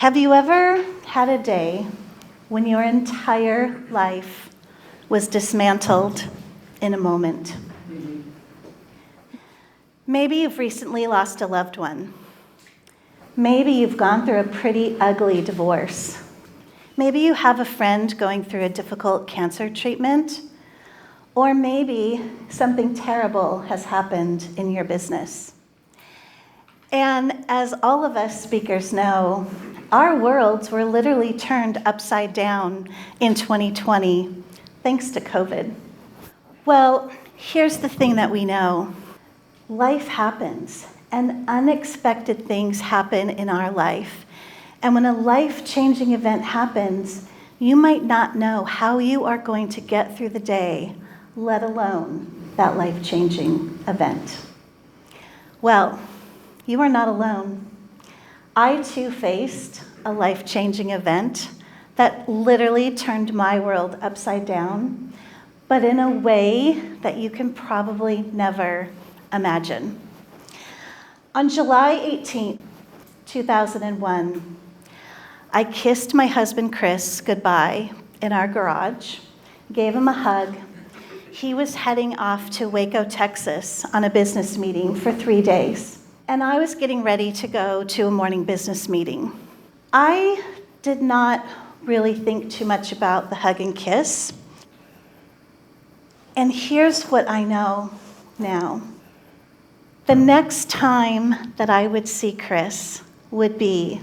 Have you ever had a day when your entire life was dismantled in a moment? Maybe you've recently lost a loved one. Maybe you've gone through a pretty ugly divorce. Maybe you have a friend going through a difficult cancer treatment. Or maybe something terrible has happened in your business. And as all of us speakers know, our worlds were literally turned upside down in 2020, thanks to COVID. Well, here's the thing that we know. Life happens, and unexpected things happen in our life. And when a life-changing event happens, you might not know how you are going to get through the day, let alone that life-changing event. Well, you are not alone. I too faced a life-changing event that literally turned my world upside down, but in a way that you can probably never imagine. On July 18th, 2001, I kissed my husband Chris goodbye in our garage, gave him a hug. He was heading off to Waco, Texas on a business meeting for 3 days. And I was getting ready to go to a morning business meeting. I did not really think too much about the hug and kiss. And here's what I know now. The next time that I would see Chris would be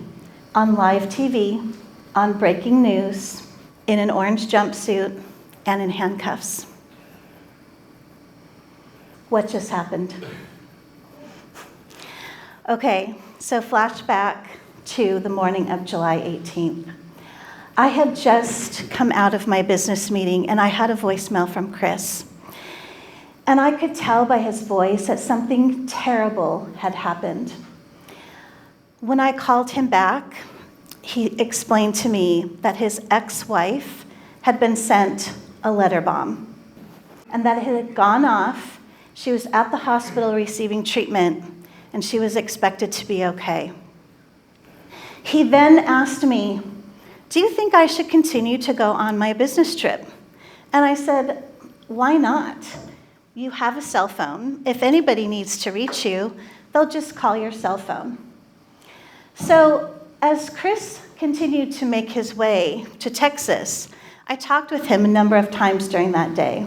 on live TV, on breaking news, in an orange jumpsuit, and in handcuffs. What just happened? Okay, so flashback to the morning of July 18th. I had just come out of my business meeting and I had a voicemail from Chris. And I could tell by his voice that something terrible had happened. When I called him back, he explained to me that his ex-wife had been sent a letter bomb and that it had gone off. She was at the hospital receiving treatment and she was expected to be okay. He then asked me, "Do you think I should continue to go on my business trip?" And I said, "Why not? You have a cell phone. If anybody needs to reach you, they'll just call your cell phone." So as Chris continued to make his way to Texas, I talked with him a number of times during that day.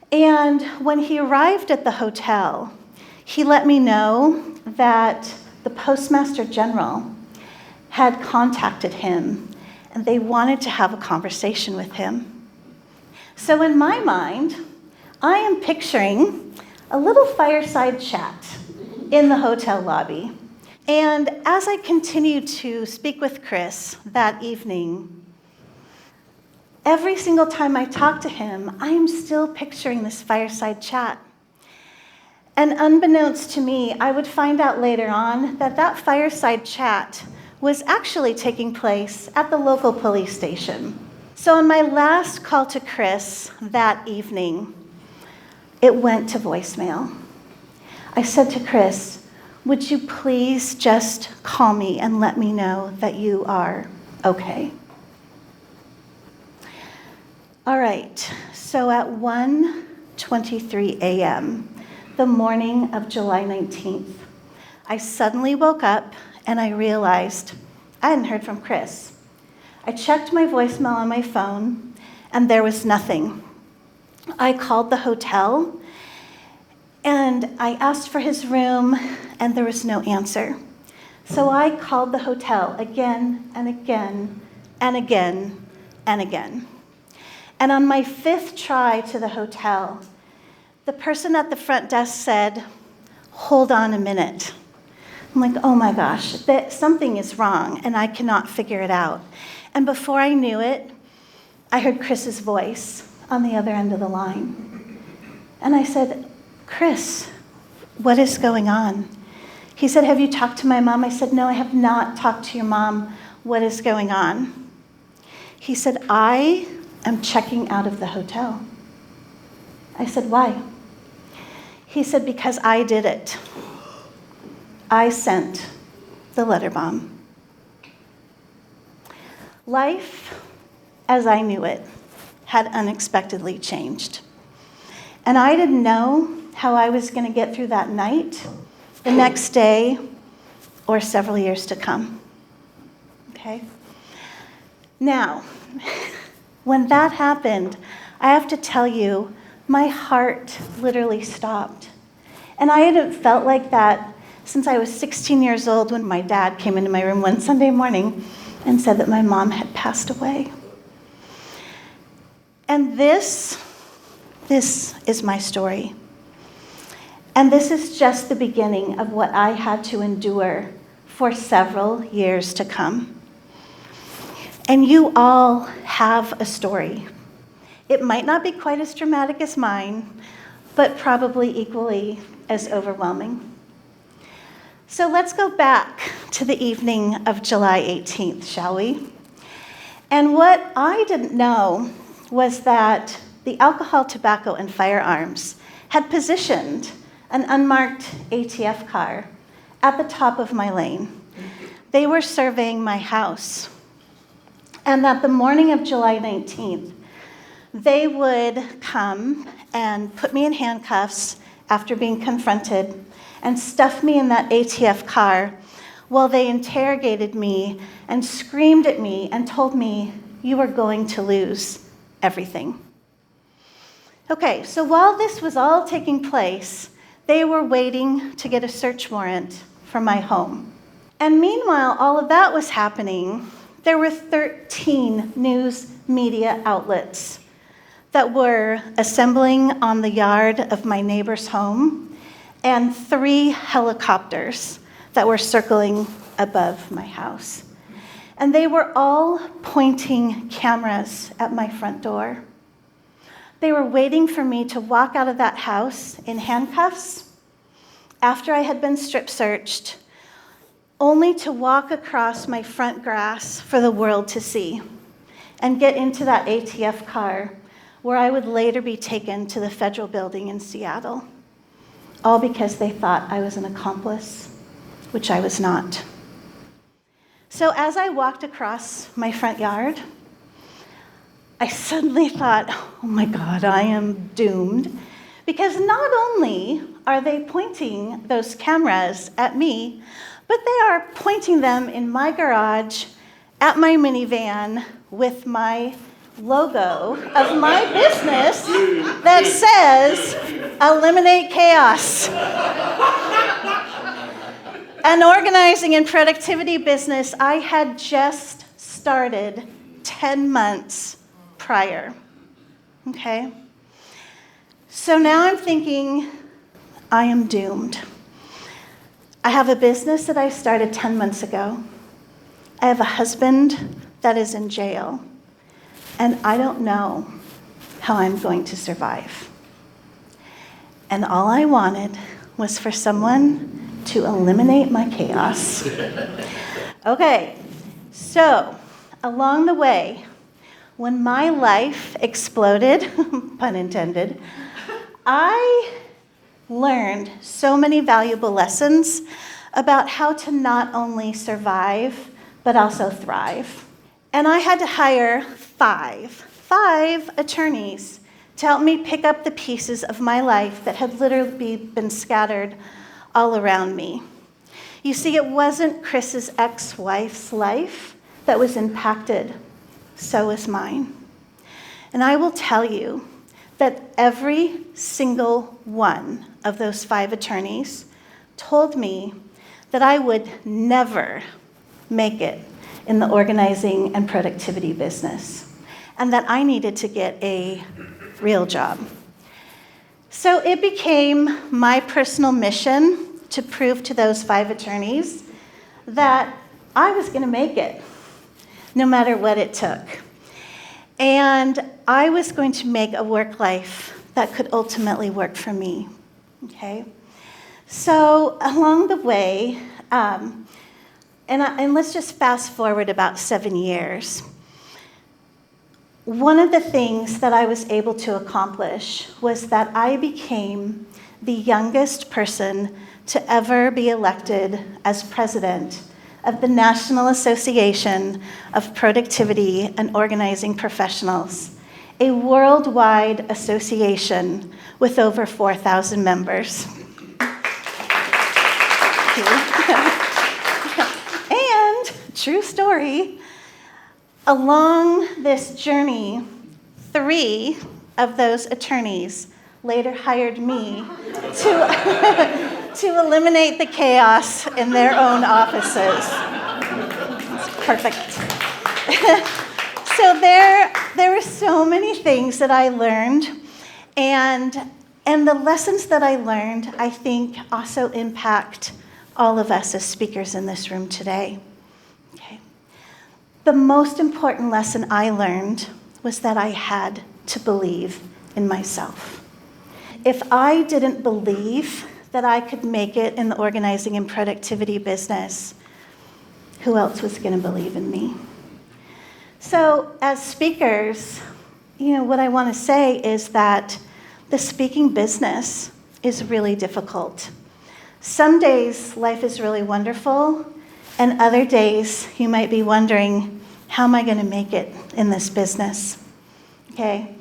And when he arrived at the hotel, he let me know that the Postmaster General had contacted him and they wanted to have a conversation with him. So in my mind, I am picturing a little fireside chat in the hotel lobby. And as I continued to speak with Chris that evening, every single time I talk to him, I am still picturing this fireside chat. And unbeknownst to me, I would find out later on that that fireside chat was actually taking place at the local police station. So on my last call to Chris that evening, it went to voicemail. I said to Chris, "Would you please just call me and let me know that you are okay?" All right, so at 1:23 a.m., the morning of July 19th, I suddenly woke up and I realized I hadn't heard from Chris. I checked my voicemail on my phone and there was nothing. I called the hotel and I asked for his room and there was no answer. So I called the hotel again and again and again and again. And on my 5th try to the hotel, the person at the front desk said, "Hold on a minute." I'm like, oh my gosh, something is wrong and I cannot figure it out. And before I knew it, I heard Chris's voice on the other end of the line. And I said, "Chris, what is going on?" He said, "Have you talked to my mom?" I said, "No, I have not talked to your mom. What is going on?" He said, "I am checking out of the hotel." I said, "Why?" He said, "Because I did it. I sent the letter bomb." Life, as I knew it, had unexpectedly changed. And I didn't know how I was going to get through that night, the next day, or several years to come. Okay? Now, when that happened, I have to tell you, my heart literally stopped. And I hadn't felt like that since I was 16 years old when my dad came into my room one Sunday morning and said that my mom had passed away. And this is my story. And this is just the beginning of what I had to endure for several years to come. And you all have a story. It might not be quite as dramatic as mine, but probably equally as overwhelming. So let's go back to the evening of July 18th, shall we? And what I didn't know was that the Alcohol, Tobacco, and Firearms had positioned an unmarked ATF car at the top of my lane. They were surveying my house. And that the morning of July 19th, they would come and put me in handcuffs after being confronted and stuff me in that ATF car while they interrogated me and screamed at me and told me, "You are going to lose everything." Okay, so while this was all taking place, they were waiting to get a search warrant for my home. And meanwhile, all of that was happening, there were 13 news media outlets that were assembling on the yard of my neighbor's home, and 3 helicopters that were circling above my house. And they were all pointing cameras at my front door. They were waiting for me to walk out of that house in handcuffs after I had been strip searched, only to walk across my front grass for the world to see and get into that ATF car where I would later be taken to the federal building in Seattle, all because they thought I was an accomplice, which I was not. So as I walked across my front yard, I suddenly thought, oh my God, I am doomed, because not only are they pointing those cameras at me, but they are pointing them in my garage at my minivan with my logo of my business that says, "Eliminate Chaos." An organizing and productivity business I had just started 10 months prior. Okay? So now I'm thinking, I am doomed. I have a business that I started 10 months ago. I have a husband that is in jail. And I don't know how I'm going to survive. And all I wanted was for someone to eliminate my chaos. Okay, so along the way, when my life exploded, pun intended, I learned so many valuable lessons about how to not only survive, but also thrive. And I had to hire five attorneys to help me pick up the pieces of my life that had literally been scattered all around me. You see, it wasn't Chris's ex-wife's life that was impacted, so was mine. And I will tell you that every single one of those 5 attorneys told me that I would never make it in the organizing and productivity business, and that I needed to get a real job. So it became my personal mission to prove to those 5 attorneys that I was going to make it, no matter what it took. And I was going to make a work life that could ultimately work for me. Okay? So along the way, and let's just fast forward about 7 years. One of the things that I was able to accomplish was that I became the youngest person to ever be elected as president of the National Association of Productivity and Organizing Professionals, a worldwide association with over 4,000 members. And, true story, along this journey, 3 of those attorneys later hired me to eliminate the chaos in their own offices. It's perfect. So there were so many things that I learned, and the lessons that I learned, I think, also impact all of us as speakers in this room today. Okay. The most important lesson I learned was that I had to believe in myself. If I didn't believe that I could make it in the organizing and productivity business, who else was going to believe in me? So as speakers, what I want to say is that the speaking business is really difficult. Some days life is really wonderful, and other days you might be wondering, how am I going to make it in this business? Okay.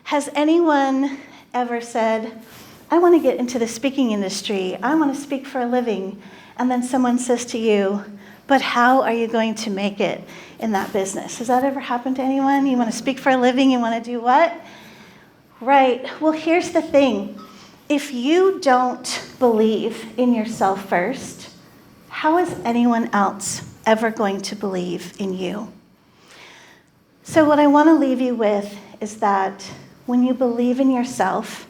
Has anyone ever said, I want to get into the speaking industry, I want to speak for a living, and then someone says to you, but how are you going to make it in that business? Has that ever happened to anyone? You want to speak for a living, you want to do what? Right. Well, here's the thing. If you don't believe in yourself first, how is anyone else ever going to believe in you? So what I want to leave you with is that when you believe in yourself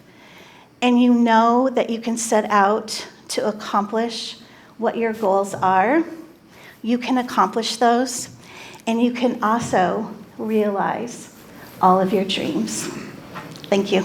and you know that you can set out to accomplish what your goals are, you can accomplish those, and you can also realize all of your dreams. Thank you.